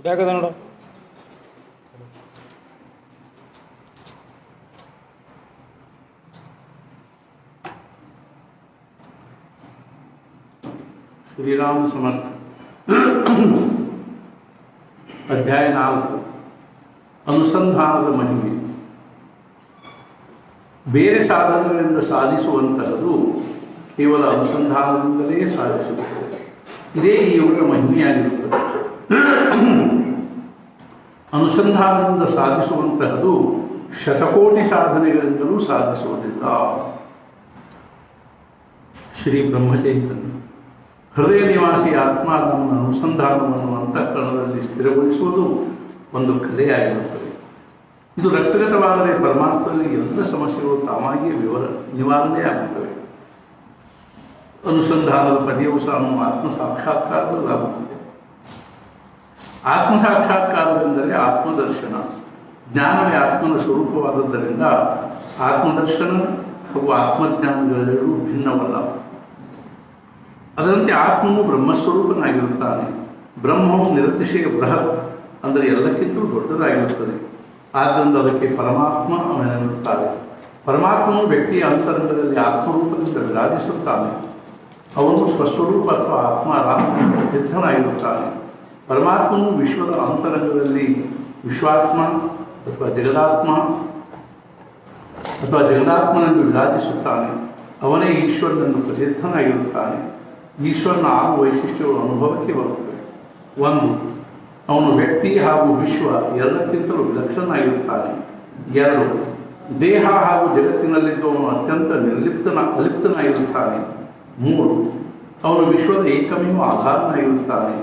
ಬ್ಯಾಗದ ನೋಡು. ಶ್ರೀರಾಮ ಸಮರ್ಥ. ಅಧ್ಯಾಯ 4. ಅನುಸಂಧಾನದ ಮಹಿಮೆ. ಬೇರೆ ಸಾಧನಗಳಿಂದ ಸಾಧಿಸುವಂತಹದ್ದು ಕೇವಲ ಅನುಸಂಧಾನದಿಂದಲೇ ಸಾಧಿಸುತ್ತದೆ. ಇದೇ ಈ ಯುಗದ ಮಹಿಮೆಯಾಗಿರುತ್ತದೆ. ಅನುಸಂಧಾನದಿಂದ ಸಾಧಿಸುವಂತಹದ್ದು ಶತಕೋಟಿ ಸಾಧನೆಗಳಿಂದಲೂ ಸಾಧಿಸುವುದಿಲ್ಲ. ಶ್ರೀ ಬ್ರಹ್ಮಚೈತನ್ಯ. ಹೃದಯ ನಿವಾಸಿ ಆತ್ಮಾನಂದ ಅನುಸಂಧಾನವನ್ನು ಅಂತಃಕರಣದಲ್ಲಿ ಸ್ಥಿರಗೊಳಿಸುವುದು ಒಂದು ಕಲೆಯಾಗಿರುತ್ತದೆ. ಇದು ರಕ್ತಗತವಾದರೆ ಪರಮಾರ್ಥದಲ್ಲಿ ಎಲ್ಲ ಸಮಸ್ಯೆಗಳು ತಾವಾಗಿಯೇ ನಿವಾರಣೆಯಾಗುತ್ತವೆ. ಅನುಸಂಧಾನದ ಪರ್ಯವಸಾನವು ಆತ್ಮ ಸಾಕ್ಷಾತ್ಕಾರದಲ್ಲಾಗುತ್ತದೆ. ಆತ್ಮ ಸಾಕ್ಷಾತ್ಕಾರವೆಂದರೆ ಆತ್ಮದರ್ಶನ. ಜ್ಞಾನವೇ ಆತ್ಮನ ಸ್ವರೂಪವಾದದ್ದರಿಂದ ಆತ್ಮದರ್ಶನ ಹಾಗೂ ಆತ್ಮಜ್ಞಾನಗಳೆರಡೂ ಭಿನ್ನವಲ್ಲ. ಅದರಂತೆ ಆತ್ಮನು ಬ್ರಹ್ಮಸ್ವರೂಪನಾಗಿರುತ್ತಾನೆ. ಬ್ರಹ್ಮವು ನಿರತಿಶಯ ಬೃಹತ್, ಅಂದರೆ ಎಲ್ಲಕ್ಕಿಂತಲೂ ದೊಡ್ಡದಾಗಿರುತ್ತದೆ. ಆದ್ದರಿಂದ ಅದಕ್ಕೆ ಪರಮಾತ್ಮ ಅವನೆನ್ನುತ್ತಾರೆ. ಪರಮಾತ್ಮನು ವ್ಯಕ್ತಿಯ ಅಂತರಂಗದಲ್ಲಿ ಆತ್ಮರೂಪದಿಂದ ವಿರಾಜಿಸುತ್ತಾನೆ. ಅವನು ಸ್ವಸ್ವರೂಪ ಅಥವಾ ಆತ್ಮಾರಾಮನಿಂದ ಸಿದ್ಧನಾಗಿರುತ್ತಾನೆ. ಪರಮಾತ್ಮನು ವಿಶ್ವದ ಅಂತರಂಗದಲ್ಲಿ ವಿಶ್ವಾತ್ಮ ಅಥವಾ ಜಗದಾತ್ಮನೆಂದು ವಿರಾಜಿಸುತ್ತಾನೆ. ಅವನೇ ಈಶ್ವರನೆಂದು ಪ್ರಸಿದ್ಧನಾಗಿರುತ್ತಾನೆ. ಈಶ್ವರನ 6 ವೈಶಿಷ್ಟ್ಯಗಳು ಅನುಭವಕ್ಕೆ ಬರುತ್ತವೆ. 1. ಅವನು ವ್ಯಕ್ತಿ ಹಾಗೂ ವಿಶ್ವ ಎರಡಕ್ಕಿಂತಲೂ ವಿಲಕ್ಷಣನಾಗಿರುತ್ತಾನೆ. 2. ದೇಹ ಹಾಗೂ ಜಗತ್ತಿನಲ್ಲಿದ್ದು ಅವನು ಅತ್ಯಂತ ಅಲಿಪ್ತನಾಗಿರುತ್ತಾನೆ. 3. ಅವನು ವಿಶ್ವದ ಏಕಮೇವ ಆಧಾರನಾಗಿರುತ್ತಾನೆ.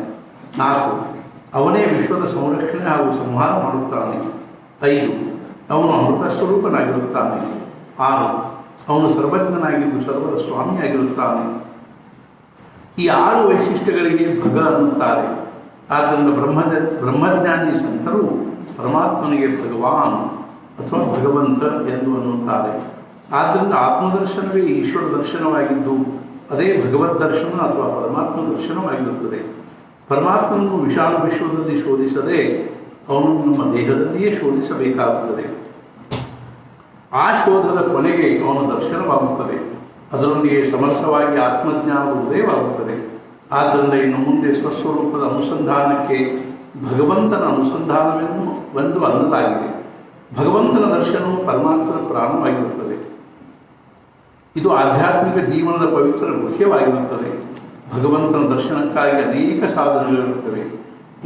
4. ಅವನೇ ವಿಶ್ವದ ಸಂರಕ್ಷಣೆ ಹಾಗೂ ಸಂಹಾರ ಮಾಡುತ್ತಾನೆ. 5. ಅವನು ಅಮೃತ ಸ್ವರೂಪನಾಗಿರುತ್ತಾನೆ. 6. ಅವನು ಸರ್ವಜ್ಞನಾಗಿದ್ದು ಸರ್ವದ ಸ್ವಾಮಿಯಾಗಿರುತ್ತಾನೆ. ಈ 6 ವೈಶಿಷ್ಟ್ಯಗಳಿಗೆ ಭಗ ಅನ್ನುತ್ತಾರೆ. ಆದ್ದರಿಂದ ಬ್ರಹ್ಮಜ್ಞಾನಿ ಸಂತರು ಪರಮಾತ್ಮನಿಗೆ ಭಗವಾನ್ ಅಥವಾ ಭಗವಂತ ಎಂದು ಅನ್ನುತ್ತಾರೆ. ಆದ್ದರಿಂದ ಆತ್ಮದರ್ಶನವೇ ಈಶ್ವರ ದರ್ಶನವಾಗಿದ್ದು ಅದೇ ಭಗವದ್ ದರ್ಶನ ಅಥವಾ ಪರಮಾತ್ಮ ದರ್ಶನವಾಗಿರುತ್ತದೆ. ಪರಮಾತ್ಮನನ್ನು ವಿಶಾಲ ವಿಶ್ವದಲ್ಲಿ ಶೋಧಿಸದೆ ಅವನನ್ನು ನಮ್ಮ ದೇಹದಲ್ಲಿಯೇ ಶೋಧಿಸಬೇಕಾಗುತ್ತದೆ. ಆ ಶೋಧದ ಕೊನೆಗೆ ಅವನ ದರ್ಶನವಾಗುತ್ತದೆ. ಅದರೊಂದಿಗೆ ಸಮರಸವಾಗಿ ಆತ್ಮಜ್ಞಾನದ ಉದಯವಾಗುತ್ತದೆ. ಆದ್ದರಿಂದ ಇನ್ನು ಮುಂದೆ ಸ್ವಸ್ವರೂಪದ ಅನುಸಂಧಾನಕ್ಕೆ ಭಗವಂತನ ಅನುಸಂಧಾನವೆಂದು ಅನ್ನಲಾಗಿದೆ. ಭಗವಂತನ ದರ್ಶನವು ಪರಮಾರ್ಥದ ಪ್ರಾಣವಾಗಿರುತ್ತದೆ. ಇದು ಆಧ್ಯಾತ್ಮಿಕ ಜೀವನದ ಪವಿತ್ರ ಗುಹ್ಯವಾಗಿರುತ್ತದೆ. ಭಗವಂತನ ದರ್ಶನಕ್ಕಾಗಿ ಅನೇಕ ಸಾಧನೆಗಳಿರುತ್ತವೆ.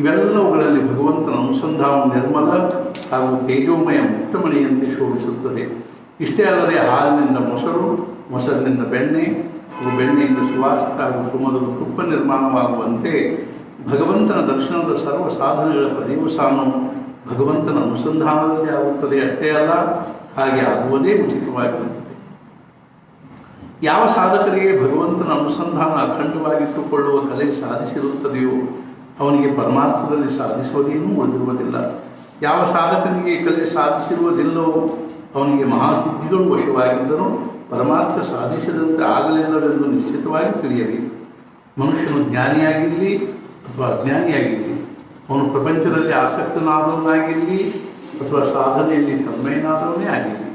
ಇವೆಲ್ಲವುಗಳಲ್ಲಿ ಭಗವಂತನ ಅನುಸಂಧಾನ ನಿರ್ಮಲ ಹಾಗೂ ತೇಜೋಮಯ ಮುಕ್ತಮಣಿಯಂತೆ ಶೋಭಿಸುತ್ತದೆ. ಇಷ್ಟೇ ಅಲ್ಲದೆ ಹಾಲಿನಿಂದ ಮೊಸರು, ಮೊಸರಿನಿಂದ ಬೆಣ್ಣೆ ಹಾಗೂ ಬೆಣ್ಣೆಯಿಂದ ಸುವಾಸಿತ ಹಾಗೂ ಸುಮಧುರ ತುಪ್ಪ ನಿರ್ಮಾಣವಾಗುವಂತೆ ಭಗವಂತನ ದರ್ಶನದ ಸರ್ವ ಸಾಧನೆಗಳ ಪರ್ಯವಸಾನವು ಭಗವಂತನ ಅನುಸಂಧಾನದಲ್ಲಿ ಆಗುತ್ತದೆ. ಅಷ್ಟೇ ಅಲ್ಲ, ಹಾಗೆ ಆಗುವುದೇ ಉಚಿತವಾಗಿರುತ್ತದೆ. ಯಾವ ಸಾಧಕರಿಗೆ ಭಗವಂತನ ಅನುಸಂಧಾನ ಅಖಂಡವಾಗಿಟ್ಟುಕೊಳ್ಳುವ ಕಲೆ ಸಾಧಿಸಿರುತ್ತದೆಯೋ ಅವನಿಗೆ ಪರಮಾರ್ಥದಲ್ಲಿ ಸಾಧಿಸುವುದೇನೂ ಉಳಿದಿರುವುದಿಲ್ಲ. ಯಾವ ಸಾಧಕನಿಗೆ ಕಲೆ ಸಾಧಿಸಿರುವುದಿಲ್ಲವೋ ಅವನಿಗೆ ಮಹಾಸಿದ್ಧಿಗಳು ವಶವಾಗಿದ್ದರೂ ಪರಮಾರ್ಥ ಸಾಧಿಸಿದಂತೆ ಆಗಲಿಲ್ಲವೆಂದು ನಿಶ್ಚಿತವಾಗಿ ತಿಳಿಯಬೇಕು. ಮನುಷ್ಯನು ಜ್ಞಾನಿಯಾಗಿರಲಿ ಅಥವಾ ಅಜ್ಞಾನಿಯಾಗಿರಲಿ, ಅವನು ಪ್ರಪಂಚದಲ್ಲಿ ಆಸಕ್ತನಾದವನಾಗಿರಲಿ ಅಥವಾ ಸಾಧನೆಯಲ್ಲಿ ತನ್ಮಯನಾದವನೇ ಆಗಿರಲಿ,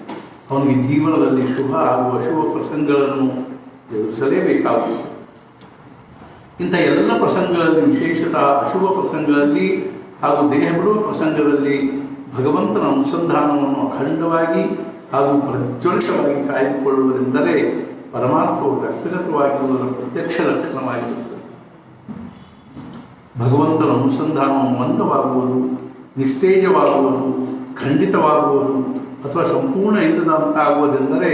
ಅವನಿಗೆ ಜೀವನದಲ್ಲಿ ಶುಭ ಹಾಗೂ ಅಶುಭ ಪ್ರಸಂಗಗಳನ್ನು ಎದುರಿಸಲೇಬೇಕಾಗುವುದು. ಇಂಥ ಎಲ್ಲ ಪ್ರಸಂಗಗಳಲ್ಲಿ, ವಿಶೇಷತಃ ಅಶುಭ ಪ್ರಸಂಗಗಳಲ್ಲಿ ಹಾಗೂ ದೇಹ ಬಿಡುವ ಪ್ರಸಂಗದಲ್ಲಿ ಭಗವಂತನ ಅನುಸಂಧಾನವನ್ನು ಅಖಂಡವಾಗಿ ಹಾಗೂ ಪ್ರಜ್ವಲಿತವಾಗಿ ಕಾಯ್ದುಕೊಳ್ಳುವುದೆಂದರೆ ಪರಮಾರ್ಥವು ವ್ಯಕ್ತಿಗತವಾಗಿರುವುದರ ಪ್ರತ್ಯಕ್ಷ ಲಕ್ಷಣವಾಗಿರುತ್ತದೆ. ಭಗವಂತನ ಅನುಸಂಧಾನವು ಮಂದವಾಗುವುದು, ನಿಸ್ತೇಜವಾಗುವುದು, ಖಂಡಿತವಾಗುವುದು ಅಥವಾ ಸಂಪೂರ್ಣ ಇಲ್ಲದಂತಾಗುವುದೆಂದರೆ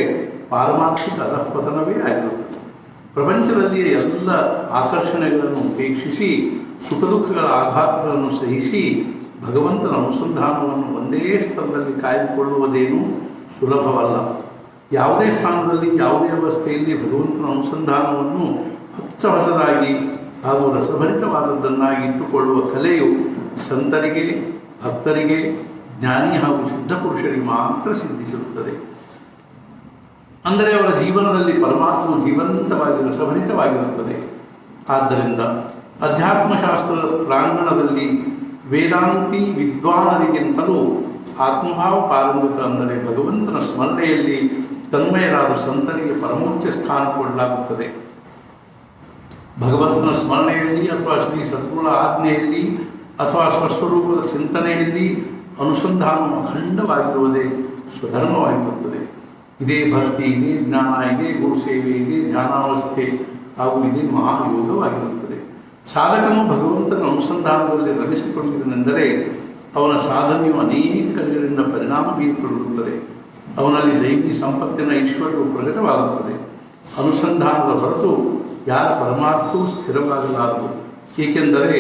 ಪಾರಮಾರ್ಥಿಕ ಅಧಃಪತನವೇ ಆಗಿರುತ್ತದೆ. ಪ್ರಪಂಚದಲ್ಲಿಯ ಎಲ್ಲ ಆಕರ್ಷಣೆಗಳನ್ನು ಉಪೇಕ್ಷಿಸಿ ಸುಖ ದುಃಖಗಳ ಆಘಾತಗಳನ್ನು ಸಹಿಸಿ ಭಗವಂತನ ಅನುಸಂಧಾನವನ್ನು ಒಂದೇ ಸ್ಥಳದಲ್ಲಿ ಕಾಯ್ದುಕೊಳ್ಳುವುದೇನೂ ಸುಲಭವಲ್ಲ. ಯಾವುದೇ ಸ್ಥಾನದಲ್ಲಿ, ಯಾವುದೇ ಅವಸ್ಥೆಯಲ್ಲಿ ಭಗವಂತನ ಅನುಸಂಧಾನವನ್ನು ಹೊಸದಾಗಿ ಹಾಗೂ ರಸಭರಿತವಾದದ್ದನ್ನಾಗಿ ಇಟ್ಟುಕೊಳ್ಳುವ ಕಲೆಯು ಸಂತರಿಗೆ, ಭಕ್ತರಿಗೆ, ಜ್ಞಾನಿ ಹಾಗೂ ಸಿದ್ಧ ಪುರುಷರಿಗೆ ಮಾತ್ರ ಸಿದ್ಧಿಸಿರುತ್ತದೆ. ಅಂದರೆ ಅವರ ಜೀವನದಲ್ಲಿ ಪರಮಾತ್ಮವು ಜೀವಂತವಾಗಿ ರಸಭರಿತವಾಗಿರುತ್ತದೆ. ಆದ್ದರಿಂದ ಅಧ್ಯಾತ್ಮಶಾಸ್ತ್ರದ ಪ್ರಾಂಗಣದಲ್ಲಿ ವೇದಾಂತಿ ವಿದ್ವಾನರಿಗಿಂತಲೂ ಆತ್ಮಭಾವ ಪಾರಂಗತ ಅಂದರೆ ಭಗವಂತನ ಸ್ಮರಣೆಯಲ್ಲಿ ತನ್ಮಯರಾದ ಸಂತರಿಗೆ ಪರಮೋಚ್ಚ ಸ್ಥಾನ ಕೊಡಲಾಗುತ್ತದೆ. ಭಗವಂತನ ಸ್ಮರಣೆಯಲ್ಲಿ ಅಥವಾ ಶ್ರೀ ಸದ್ಗುರುಗಳ ಆಜ್ಞೆಯಲ್ಲಿ ಅಥವಾ ಸ್ವಸ್ವರೂಪದ ಚಿಂತನೆಯಲ್ಲಿ ಅನುಸಂಧಾನವು ಅಖಂಡವಾಗಿರುವುದೇ ಸ್ವಧರ್ಮವಾಗಿರುತ್ತದೆ. ಇದೇ ಭಕ್ತಿ, ಇದೇ ಜ್ಞಾನ, ಇದೇ ಗುರುಸೇವೆ, ಇದೇ ಧ್ಯಾನಾವಸ್ಥೆ ಹಾಗೂ ಇದೇ ಮಹಾಯೋಗವಾಗಿರುತ್ತದೆ. ಸಾಧಕನು ಭಗವಂತನ ಅನುಸಂಧಾನದಲ್ಲಿ ರಮಿಸಿಕೊಳ್ಳುವುದೆಂದರೆ ಅವನ ಸಾಧನೆಯು ಅನೇಕ ಕಡೆಗಳಿಂದ ಪರಿಣಾಮ ಬೀರಿಕೊಳ್ಳುತ್ತದೆ. ಅವನಲ್ಲಿ ದೈವಿ ಸಂಪತ್ತಿನ ಐಶ್ವರ್ಯವು ಪ್ರಕಟವಾಗುತ್ತದೆ. ಅನುಸಂಧಾನದ ಹೊರತು ಯಾರ ಪರಮಾರ್ಥವೂ ಸ್ಥಿರವಾಗಲಾರದು. ಏಕೆಂದರೆ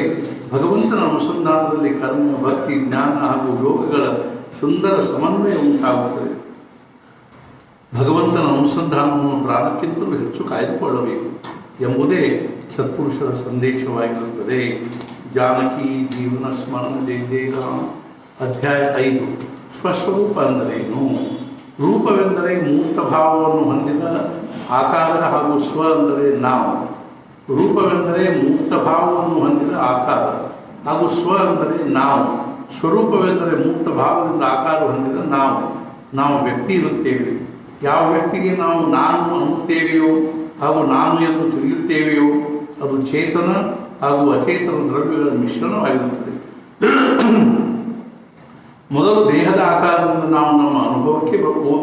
ಭಗವಂತನ ಅನುಸಂಧಾನದಲ್ಲಿ ಕರ್ಮ, ಭಕ್ತಿ, ಜ್ಞಾನ ಹಾಗೂ ಯೋಗಗಳ ಸುಂದರ ಸಮನ್ವಯ ಉಂಟಾಗುತ್ತದೆ. ಭಗವಂತನ ಅನುಸಂಧಾನವನ್ನು ಪ್ರಾಣಕ್ಕಿಂತಲೂ ಹೆಚ್ಚು ಕಾಯ್ದುಕೊಳ್ಳಬೇಕು ಎಂಬುದೇ ಸತ್ಪುರುಷರ ಸಂದೇಶವಾಗಿರುತ್ತದೆ. ಜಾನಕಿ ಜೀವನ ಸ್ಮರಣ ಜಯ ಜಯ ರಾಮ. ಅಧ್ಯಾಯ 5. ಸ್ವಸ್ವರೂಪ ಅಂದರೇನು? ರೂಪವೆಂದರೆ ಮೂರ್ತ ಭಾವವನ್ನು ಹೊಂದಿದ ಆಕಾರ ಹಾಗೂ ಸ್ವ ಅಂದರೆ ನಾವು. ರೂಪವೆಂದರೆ ಮೂರ್ತ ಭಾವವನ್ನು ಹೊಂದಿದ ಆಕಾರ ಹಾಗೂ ಸ್ವ ಅಂದರೆ ನಾವು. ಸ್ವರೂಪವೆಂದರೆ ಮೂರ್ತ ಭಾವದಿಂದ ಆಕಾರ ಹೊಂದಿದ ನಾವು ವ್ಯಕ್ತಿ ಇರುತ್ತೇವೆ. ಯಾವ ವ್ಯಕ್ತಿಗೆ ನಾವು ನಾನು ಅನ್ನುತ್ತೇವೆಯೋ ಹಾಗೂ ನಾನು ಎಂದು ತಿಳಿಯುತ್ತೇವೆಯೋ ಅದು ಚೇತನ ಹಾಗೂ ಅಚೇತನ ದ್ರವ್ಯಗಳ ಮಿಶ್ರಣವಾಗಿರುತ್ತದೆ. ಮೊದಲು ದೇಹದ ಆಕಾರದಿಂದ ನಾವು ನಮ್ಮ ಅನುಭವಕ್ಕೆ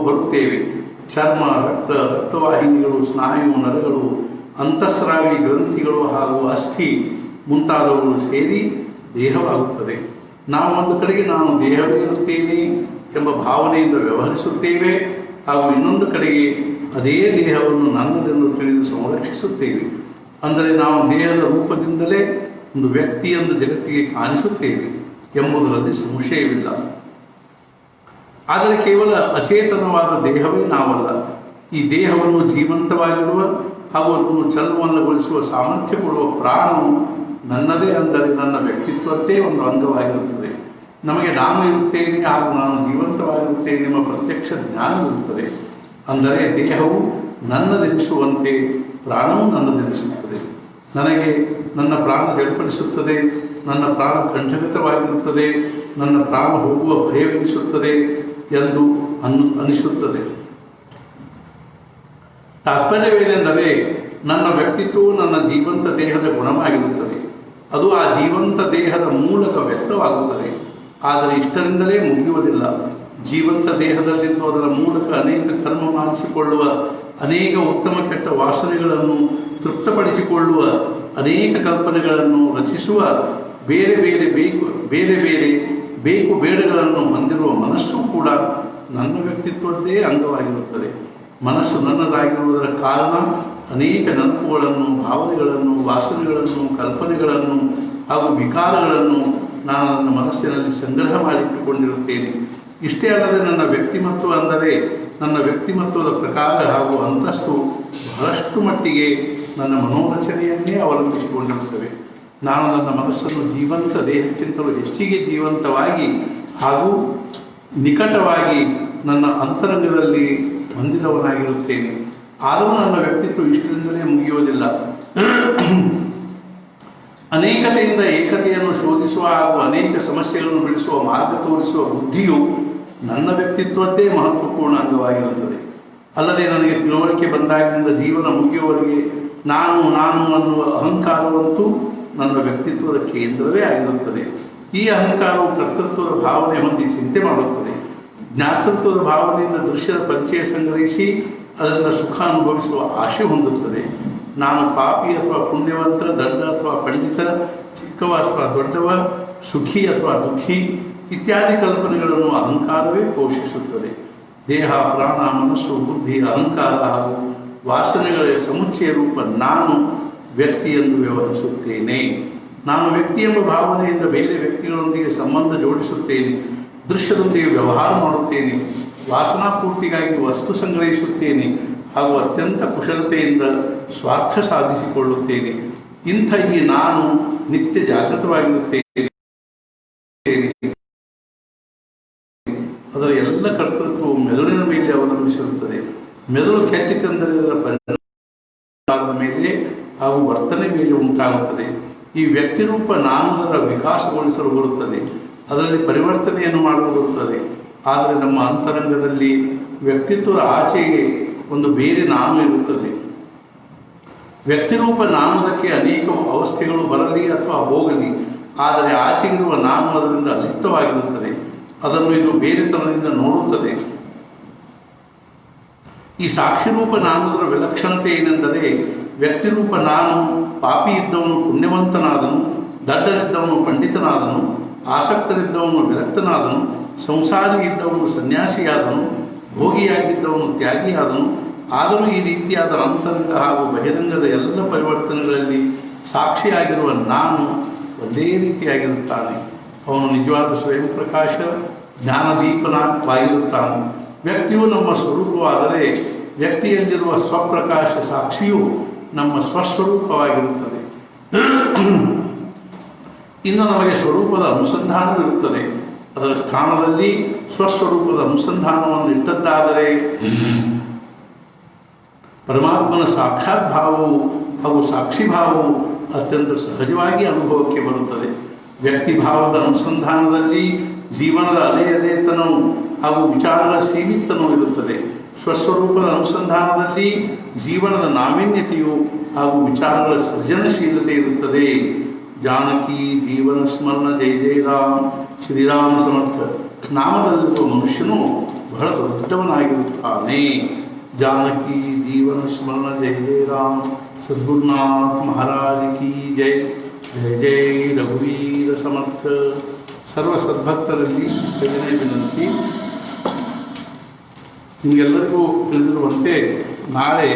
ಬರುತ್ತೇವೆ. ಚರ್ಮ, ರಕ್ತವಾಹಿನಿಗಳು, ಸ್ನಾಯು, ನರಗಳು, ಅಂತಃಸ್ರಾವಿ ಗ್ರಂಥಿಗಳು ಹಾಗೂ ಅಸ್ಥಿ ಮುಂತಾದವುಗಳು ಸೇರಿ ದೇಹವಾಗುತ್ತದೆ. ನಾವು ಒಂದು ಕಡೆಗೆ ನಾನು ದೇಹವೇ ಇರುತ್ತೇನೆ ಎಂಬ ಭಾವನೆಯಿಂದ ವ್ಯವಹರಿಸುತ್ತೇವೆ ಹಾಗೂ ಇನ್ನೊಂದು ಕಡೆಗೆ ಅದೇ ದೇಹವನ್ನು ನನ್ನದೆಂದು ತಿಳಿದು ಸಂರಕ್ಷಿಸುತ್ತೇವೆ. ಅಂದರೆ ನಾವು ದೇಹದ ರೂಪದಿಂದಲೇ ಒಂದು ವ್ಯಕ್ತಿಯೆಂದು ಜಗತ್ತಿಗೆ ಕಾಣಿಸುತ್ತೇವೆ ಎಂಬುದರಲ್ಲಿ ಸಂಶಯವಿಲ್ಲ. ಆದರೆ ಕೇವಲ ಅಚೇತನವಾದ ದೇಹವೇ ನಾವಲ್ಲ. ಈ ದೇಹವನ್ನು ಜೀವಂತವಾಗಿಡುವ ಹಾಗೂ ಅದನ್ನು ಚಲನವಲ್ಲಗೊಳಿಸುವ ಸಾಮರ್ಥ್ಯ ಕೊಡುವ ಪ್ರಾಣವು ನನ್ನದೇ, ಅಂದರೆ ನನ್ನ ವ್ಯಕ್ತಿತ್ವದ್ದೇ ಒಂದು ಅಂಗವಾಗಿರುತ್ತದೆ. ನಮಗೆ ನಾನು ಇರುತ್ತೇನೆ ಹಾಗೂ ನಾನು ಜೀವಂತವಾಗಿರುತ್ತೇನೆ ಎಂಬ ಪ್ರತ್ಯಕ್ಷ ಜ್ಞಾನವಿರುತ್ತದೆ. ಅಂದರೆ ದೇಹವು ನನ್ನದೆನಿಸುವಂತೆ ಪ್ರಾಣವು ನನ್ನದೆನಿಸುತ್ತದೆ. ನನಗೆ ನನ್ನ ಪ್ರಾಣ ಜಡ್ಪಡಿಸುತ್ತದೆ, ನನ್ನ ಪ್ರಾಣ ಕಂಠಗತವಾಗಿರುತ್ತದೆ, ನನ್ನ ಪ್ರಾಣ ಹೋಗುವ ಭಯವೆನಿಸುತ್ತದೆ ಎಂದು ಅನಿಸುತ್ತದೆ. ತಾತ್ಪರ್ಯವೇನೆಂದರೆ ನನ್ನ ವ್ಯಕ್ತಿತ್ವವು ನನ್ನ ಜೀವಂತ ದೇಹದ ಗುಣವಾಗಿರುತ್ತದೆ. ಅದು ಆ ಜೀವಂತ ದೇಹದ ಮೂಲಕ ವ್ಯಕ್ತವಾಗುತ್ತದೆ. ಆದರೆ ಇಷ್ಟರಿಂದಲೇ ಮುಗಿಯುವುದಿಲ್ಲ. ಜೀವಂತ ದೇಹದಲ್ಲಿದ್ದು ಅದರ ಮೂಲಕ ಅನೇಕ ಕರ್ಮ ಮಾಡಿಸಿಕೊಳ್ಳುವ, ಅನೇಕ ಉತ್ತಮ ಕೆಟ್ಟ ವಾಸನೆಗಳನ್ನು ತೃಪ್ತಪಡಿಸಿಕೊಳ್ಳುವ, ಅನೇಕ ಕಲ್ಪನೆಗಳನ್ನು ರಚಿಸುವ, ಬೇರೆ ಬೇರೆ ಬೇಕು ಬೇಡಗಳನ್ನು ಹೊಂದಿರುವ ಮನಸ್ಸು ಕೂಡ ನನ್ನ ವ್ಯಕ್ತಿತ್ವದ್ದೇ ಅಂಗವಾಗಿರುತ್ತದೆ. ಮನಸ್ಸು ನನ್ನದಾಗಿರುವುದರ ಕಾರಣ ಅನೇಕ ನೆನಪುಗಳನ್ನು, ಭಾವನೆಗಳನ್ನು, ವಾಸನೆಗಳನ್ನು, ಕಲ್ಪನೆಗಳನ್ನು ಹಾಗೂ ವಿಕಾರಗಳನ್ನು ನಾನು ನನ್ನ ಮನಸ್ಸಿನಲ್ಲಿ ಸಂಗ್ರಹ ಮಾಡಿಟ್ಟುಕೊಂಡಿರುತ್ತೇನೆ. ಇಷ್ಟೇ ಅಲ್ಲದೆ ನನ್ನ ವ್ಯಕ್ತಿಮತ್ವ ಅಂದರೆ ನನ್ನ ವ್ಯಕ್ತಿಮತ್ವದ ಪ್ರಕಾರ ಹಾಗೂ ಅಂತಸ್ತು ಬಹಳಷ್ಟು ಮಟ್ಟಿಗೆ ನನ್ನ ಮನೋರಚನೆಯನ್ನೇ ಅವಲಂಬಿಸಿಕೊಂಡಿರುತ್ತವೆ. ನಾನು ನನ್ನ ಮನಸ್ಸನ್ನು ಜೀವಂತ ದೇಹಕ್ಕಿಂತಲೂ ಹೆಚ್ಚಿಗೆ ಜೀವಂತವಾಗಿ ಹಾಗೂ ನಿಕಟವಾಗಿ ನನ್ನ ಅಂತರಂಗದಲ್ಲಿ ಹೊಂದಿದವನಾಗಿರುತ್ತೇನೆ. ಆದರೂ ನನ್ನ ವ್ಯಕ್ತಿತ್ವ ಇಷ್ಟರಿಂದಲೇ ಮುಗಿಯುವುದಿಲ್ಲ. ಅನೇಕತೆಯಿಂದ ಏಕತೆಯನ್ನು ಶೋಧಿಸುವ ಹಾಗೂ ಅನೇಕ ಸಮಸ್ಯೆಗಳನ್ನು ಬಿಡಿಸುವ ಮಾರ್ಗ ತೋರಿಸುವ ಬುದ್ಧಿಯು ನನ್ನ ವ್ಯಕ್ತಿತ್ವದ್ದೇ ಮಹತ್ವಪೂರ್ಣ ಅಂಗವಾಗಿರುತ್ತದೆ. ಅಲ್ಲದೆ ನನಗೆ ತಿಳುವಳಿಕೆ ಬಂದಾಗಿನಿಂದ ಜೀವನ ಮುಗಿಯುವವರೆಗೆ ನಾನು ಅನ್ನುವ ಅಹಂಕಾರವಂತೂ ನನ್ನ ವ್ಯಕ್ತಿತ್ವದ ಕೇಂದ್ರವೇ ಆಗಿರುತ್ತದೆ. ಈ ಅಹಂಕಾರವು ಕರ್ತೃತ್ವದ ಭಾವನೆ ಹೊಂದಿ ಚಿಂತೆ ಮಾಡುತ್ತದೆ. ಜ್ಞಾತೃತ್ವದ ಭಾವನೆಯಿಂದ ದೃಶ್ಯದ ಪರಿಚಯ ಸಂಗ್ರಹಿಸಿ ಅದರಿಂದ ಸುಖ ಅನುಭವಿಸುವ ಆಶೆ ಹೊಂದುತ್ತದೆ. ನಾನು ಪಾಪಿ ಅಥವಾ ಪುಣ್ಯವಂತ, ದಡ್ಡ ಅಥವಾ ಪಂಡಿತ, ಚಿಕ್ಕವ ಅಥವಾ ದೊಡ್ಡವ, ಸುಖಿ ಅಥವಾ ದುಃಖಿ ಇತ್ಯಾದಿ ಕಲ್ಪನೆಗಳನ್ನು ಅಹಂಕಾರವೇ ಪೋಷಿಸುತ್ತದೆ. ದೇಹ, ಪ್ರಾಣ, ಮನಸ್ಸು, ಬುದ್ಧಿ, ಅಹಂಕಾರ ಹಾಗೂ ವಾಸನೆಗಳ ಸಮುಚ್ಚಯ ರೂಪ ನಾನು ವ್ಯಕ್ತಿ ಎಂದು ವ್ಯವಹರಿಸುತ್ತೇನೆ. ನಾನು ವ್ಯಕ್ತಿ ಎಂಬ ಭಾವನೆಯಿಂದ ಬೇರೆ ವ್ಯಕ್ತಿಗಳೊಂದಿಗೆ ಸಂಬಂಧ ಜೋಡಿಸುತ್ತೇನೆ, ದೃಶ್ಯದೊಂದಿಗೆ ವ್ಯವಹಾರ ಮಾಡುತ್ತೇನೆ, ವಾಸನಾಪೂರ್ತಿಗಾಗಿ ವಸ್ತು ಸಂಗ್ರಹಿಸುತ್ತೇನೆ ಹಾಗೂ ಅತ್ಯಂತ ಕುಶಲತೆಯಿಂದ ಸ್ವಾರ್ಥ ಸಾಧಿಸಿಕೊಳ್ಳುತ್ತೇನೆ. ಇಂಥ ಈ ನಾನು ನಿತ್ಯ ಜಾಗೃತವಾಗಿರುತ್ತೇನೆ. ಅದರ ಎಲ್ಲ ಕರ್ತೃತ್ವವು ಮೆದುಳಿನ ಮೇಲೆ ಅವಲಂಬಿಸಿರುತ್ತದೆ. ಮೆದುಳು ಕೆಟ್ಟಿತೆಂದರೆ ಅದರ ಪರಿಣಾಮದ ಮೇಲೆ ಹಾಗೂ ವರ್ತನೆ ಮೇಲೆ ಉಂಟಾಗುತ್ತದೆ. ಈ ವ್ಯಕ್ತಿರೂಪ ನಾಮದ ವಿಕಾಸಗೊಳಿಸಲು ಬರುತ್ತದೆ, ಅದರಲ್ಲಿ ಪರಿವರ್ತನೆಯನ್ನು ಮಾಡಲು ಬರುತ್ತದೆ. ಆದರೆ ನಮ್ಮ ಅಂತರಂಗದಲ್ಲಿ ವ್ಯಕ್ತಿತ್ವದ ಆಚೆಗೆ ಒಂದು ಬೇರೆ ನಾಮ ಇರುತ್ತದೆ. ವ್ಯಕ್ತಿರೂಪ ನಾಮದಕ್ಕೆ ಅನೇಕ ಅವಸ್ಥೆಗಳು ಬರಲಿ ಅಥವಾ ಹೋಗಲಿ, ಆದರೆ ಆಚೆಗಿರುವ ನಾಮ ಅದರಿಂದ ಅಲಿಪ್ತವಾಗಿರುತ್ತದೆ. ಅದನ್ನು ಇದು ಬೇರೆತನದಿಂದ ನೋಡುತ್ತದೆ. ಈ ಸಾಕ್ಷಿರೂಪ ನಾಮದ ವಿಲಕ್ಷಣತೆ ಏನೆಂದರೆ, ವ್ಯಕ್ತಿರೂಪ ನಾನು ಪಾಪಿ ಇದ್ದವನು ಪುಣ್ಯವಂತನಾದನು, ದಡ್ಡನಿದ್ದವನು ಪಂಡಿತನಾದನು, ಆಸಕ್ತನಿದ್ದವನು ವಿರಕ್ತನಾದನು, ಸಂಸಾರಿ ಇದ್ದವನು ಸನ್ಯಾಸಿಯಾದನು, ಭೋಗಿಯಾಗಿದ್ದವನು ತ್ಯಾಗಿಯಾದನು. ಆದರೂ ಈ ರೀತಿಯಾದ ಅಂತರಂಗ ಹಾಗೂ ಬಹಿರಂಗದ ಎಲ್ಲ ಪರಿವರ್ತನೆಗಳಲ್ಲಿ ಸಾಕ್ಷಿಯಾಗಿರುವ ನಾನು ಒಂದೇ ರೀತಿಯಾಗಿರುತ್ತಾನೆ. ಅವನು ನಿಜವಾದ ಸ್ವಯಂ ಪ್ರಕಾಶ ಜ್ಞಾನದೀಪನವಾಗಿರುತ್ತಾನೆ. ವ್ಯಕ್ತಿಯು ನಮ್ಮ ಸ್ವರೂಪವಾದರೆ ವ್ಯಕ್ತಿಯಲ್ಲಿರುವ ಸ್ವಪ್ರಕಾಶ ಸಾಕ್ಷಿಯು ನಮ್ಮ ಸ್ವಸ್ವರೂಪವಾಗಿರುತ್ತದೆ. ಇನ್ನು ನಮಗೆ ಸ್ವರೂಪದ ಅನುಸಂಧಾನವಿರುತ್ತದೆ. ಅದರ ಸ್ಥಾನದಲ್ಲಿ ಸ್ವಸ್ವರೂಪದ ಅನುಸಂಧಾನವನ್ನು ಇಟ್ಟದ್ದಾದರೆ ಪರಮಾತ್ಮನ ಸಾಕ್ಷಾತ್ ಭಾವವು ಹಾಗೂ ಸಾಕ್ಷಿಭಾವವು ಅತ್ಯಂತ ಸಹಜವಾಗಿ ಅನುಭವಕ್ಕೆ ಬರುತ್ತದೆ. ವ್ಯಕ್ತಿಭಾವದ ಅನುಸಂಧಾನದಲ್ಲಿ ಜೀವನದ ಅಲೆತನವು ಹಾಗೂ ವಿಚಾರಗಳ ಸೀಮಿತನೂ ಇರುತ್ತದೆ. ಸ್ವಸ್ವರೂಪದ ಅನುಸಂಧಾನದಲ್ಲಿ ಜೀವನದ ನಾವೀನ್ಯತೆಯು ಹಾಗೂ ವಿಚಾರಗಳ ಸೃಜನಶೀಲತೆ ಇರುತ್ತದೆ. ಜಾನಕಿ ಜೀವನ ಸ್ಮರಣ ಜೈ ಜೈ ರಾಮ್ ಶ್ರೀರಾಮ ಸಮರ್ಥ. ನಾಮದಲ್ಲಿರುವ ಮನುಷ್ಯನು ಬಹಳ ದೊಡ್ಡವನಾಗಿರುತ್ತಾನೆ. ಜಾನಕಿ ಜೀವನ ಸ್ಮರಣ ಜೈ ಜೈ ರಾಮ್. ಸದ್ಗುರುನಾಥ ಮಹಾರಾಜ್ ಕಿ ಜೈ. ಜೈ ಜೈ ರಘುವೀರ ಸಮರ್ಥ. ಸರ್ವ ಸದ್ಭಕ್ತರಲ್ಲಿ ಸವಿನಯ ವಿನಂತಿ. ನಿಮಗೆಲ್ಲರಿಗೂ ತಿಳಿದಿರುವಂತೆ ನಾಳೆ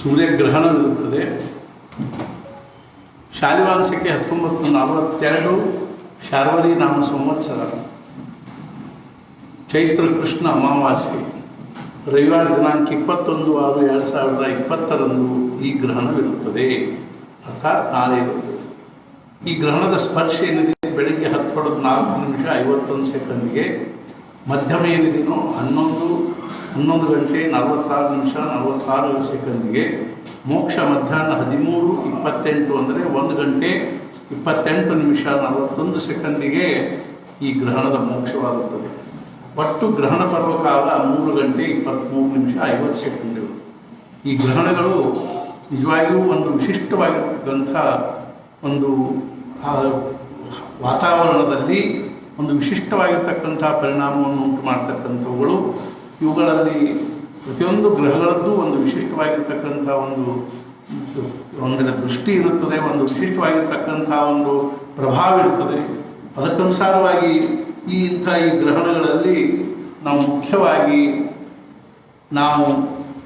ಸೂರ್ಯಗ್ರಹಣವಿರುತ್ತದೆ. ಶಾಲಿವಾಂಶಕ್ಕೆ 1942 ಶಾರ್ವರಿ ನಾಮ ಸಂವತ್ಸರ, ಚೈತ್ರ ಕೃಷ್ಣ ಅಮಾವಾಸ್ಯೆ, ರವಿವಾರ ದಿನಾಂಕ 21/6/2020 ಈ ಗ್ರಹಣವಿರುತ್ತದೆ. ಅರ್ಥಾತ್ ನಾಳೆ ಇರುತ್ತದೆ. ಈ ಗ್ರಹಣದ ಸ್ಪರ್ಶ ಏನಿದೆ ಬೆಳಿಗ್ಗೆ 10:04:51 ಮಧ್ಯಮ ಏನಿದೆಯೋ 11 ಗಂಟೆ 46 ನಿಮಿಷ 46 ಮೋಕ್ಷ ಮಧ್ಯಾಹ್ನ 13:28 ಅಂದರೆ 1 ಗಂಟೆ 28 ನಿಮಿಷ 41 ಈ ಗ್ರಹಣದ ಮೋಕ್ಷವಾಗುತ್ತದೆ. ಒಟ್ಟು ಗ್ರಹಣ ಪರ್ವಕಾಲ 3 ಗಂಟೆ 23 ನಿಮಿಷ 50 ಈ ಗ್ರಹಣಗಳು ನಿಜವಾಗಿಯೂ ಒಂದು ವಿಶಿಷ್ಟವಾಗಿರ್ತಕ್ಕಂಥ ಒಂದು ವಾತಾವರಣದಲ್ಲಿ ಒಂದು ವಿಶಿಷ್ಟವಾಗಿರ್ತಕ್ಕಂಥ ಪರಿಣಾಮವನ್ನು ಉಂಟು ಮಾಡ್ತಕ್ಕಂಥವುಗಳು. ಇವುಗಳಲ್ಲಿ ಪ್ರತಿಯೊಂದು ಗ್ರಹಗಳದ್ದು ಒಂದು ವಿಶಿಷ್ಟವಾಗಿರ್ತಕ್ಕಂಥ ಒಂದರ ದೃಷ್ಟಿ ಇರುತ್ತದೆ, ಒಂದು ವಿಶಿಷ್ಟವಾಗಿರ್ತಕ್ಕಂಥ ಒಂದು ಪ್ರಭಾವ ಇರ್ತದೆ. ಅದಕ್ಕನುಸಾರವಾಗಿ ಈ ಗ್ರಹಣಗಳಲ್ಲಿ ನಾವು ಮುಖ್ಯವಾಗಿ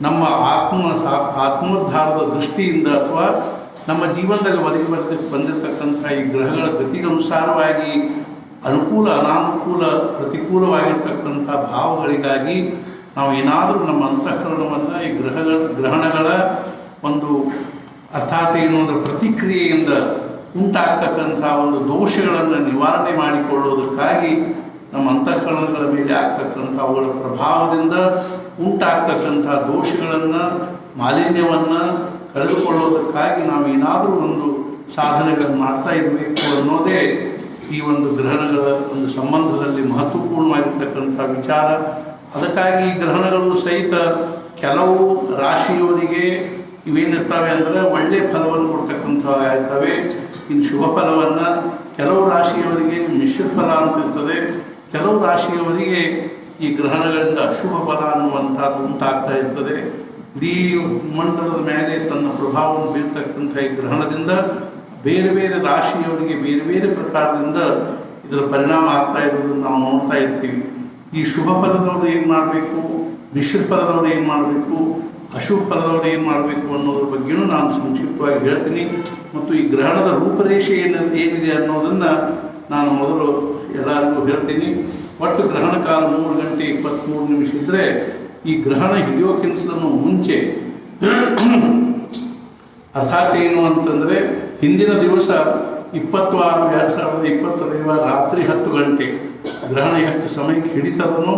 ನಮ್ಮ ಆತ್ಮೋದ್ಧಾರದ ದೃಷ್ಟಿಯಿಂದ ಅಥವಾ ನಮ್ಮ ಜೀವನದಲ್ಲಿ ಒದಗಿ ಬಂದಿರತಕ್ಕಂಥ ಈ ಗ್ರಹಗಳ ಗತಿಗನುಸಾರವಾಗಿ ಅನುಕೂಲ ಅನಾನುಕೂಲ ಪ್ರತಿಕೂಲವಾಗಿರ್ತಕ್ಕಂಥ ಭಾವಗಳಿಗಾಗಿ ನಾವು ಏನಾದರೂ ನಮ್ಮ ಅಂತಃಕರಣವನ್ನು ಈ ಗ್ರಹಣಗಳ ಒಂದು ಅರ್ಥಾತ್ ಏನೊಂದು ಪ್ರತಿಕ್ರಿಯೆಯಿಂದ ಉಂಟಾಗ್ತಕ್ಕಂಥ ಒಂದು ದೋಷಗಳನ್ನು ನಿವಾರಣೆ ಮಾಡಿಕೊಳ್ಳೋದಕ್ಕಾಗಿ ನಮ್ಮ ಅಂತಃಕರಣಗಳ ಮೇಲೆ ಆಗ್ತಕ್ಕಂಥ ಅವುಗಳ ಪ್ರಭಾವದಿಂದ ಉಂಟಾಗ್ತಕ್ಕಂಥ ದೋಷಗಳನ್ನು ಮಾಲಿನ್ಯವನ್ನು ಕಳೆದುಕೊಳ್ಳೋದಕ್ಕಾಗಿ ನಾವು ಏನಾದರೂ ಒಂದು ಸಾಧನೆಗಳನ್ನು ಮಾಡ್ತಾ ಇರಬೇಕು ಅನ್ನೋದೇ ಈ ಒಂದು ಗ್ರಹಣಗಳ ಒಂದು ಸಂಬಂಧದಲ್ಲಿ ಮಹತ್ವಪೂರ್ಣವಾಗಿರ್ತಕ್ಕಂಥ ವಿಚಾರ. ಅದಕ್ಕಾಗಿ ಈ ಗ್ರಹಣಗಳು ಸಹಿತ ಕೆಲವು ರಾಶಿಯವರಿಗೆ ಇವೇನಿರ್ತವೆ ಅಂದರೆ ಒಳ್ಳೆಯ ಫಲವನ್ನು ಕೊಡ್ತಕ್ಕಂಥವು ಇರ್ತವೆ. ಇನ್ನು ಶುಭ ಫಲವನ್ನು ಕೆಲವು ರಾಶಿಯವರಿಗೆ ಮಿಶ್ರ ಫಲ ಅಂತ ಇರ್ತದೆ. ಕೆಲವು ರಾಶಿಯವರಿಗೆ ಈ ಗ್ರಹಣಗಳಿಂದ ಅಶುಭ ಫಲ ಅನ್ನುವಂಥದ್ದು ಉಂಟಾಗ್ತಾ ಇರ್ತದೆ. ಇಡೀ ಮಂಡಲದ ಮೇಲೆ ತನ್ನ ಪ್ರಭಾವವನ್ನು ಬೀರ್ತಕ್ಕಂಥ ಈ ಗ್ರಹಣದಿಂದ ಬೇರೆ ಬೇರೆ ರಾಶಿಯವರಿಗೆ ಬೇರೆ ಬೇರೆ ಪ್ರಕಾರದಿಂದ ಇದರ ಪರಿಣಾಮ ಆಗ್ತಾ ಇರೋದನ್ನು ನಾವು ನೋಡ್ತಾ ಇರ್ತೀವಿ. ಈ ಶುಭ ಫಲದವರು ಏನು ಮಾಡಬೇಕು, ಮಿಶ್ರ ಫಲದವರು ಏನು ಮಾಡಬೇಕು, ಅಶುಭ ಫಲದವರು ಏನು ಮಾಡಬೇಕು ಅನ್ನೋದ್ರ ಬಗ್ಗೆಯೂ ನಾನು ಸಂಕ್ಷಿಪ್ತವಾಗಿ ಹೇಳ್ತೀನಿ. ಮತ್ತು ಈ ಗ್ರಹಣದ ರೂಪರೇಷೆ ಏನಿದೆ ಅನ್ನೋದನ್ನು ನಾನು ಮೊದಲು ಎಲ್ಲರಿಗೂ ಹೇಳ್ತೀನಿ. ಒಟ್ಟು ಗ್ರಹಣ ಕಾಲ 3 ಗಂಟೆ 23 ನಿಮಿಷ ಇದ್ದರೆ ಈ ಗ್ರಹಣ ಹಿಡಿಯೋಕ್ಕಿಂತಲೂ ಮುಂಚೆ ಅರ್ಥಾತ್ ಏನು ಅಂತಂದರೆ ಹಿಂದಿನ ದಿವಸ 20/6/2020 ರವಿವಾರ ರಾತ್ರಿ 10 ಗಂಟೆ ಗ್ರಹಣ ಎಷ್ಟು ಸಮಯಕ್ಕೆ ಹಿಡಿತದನೋ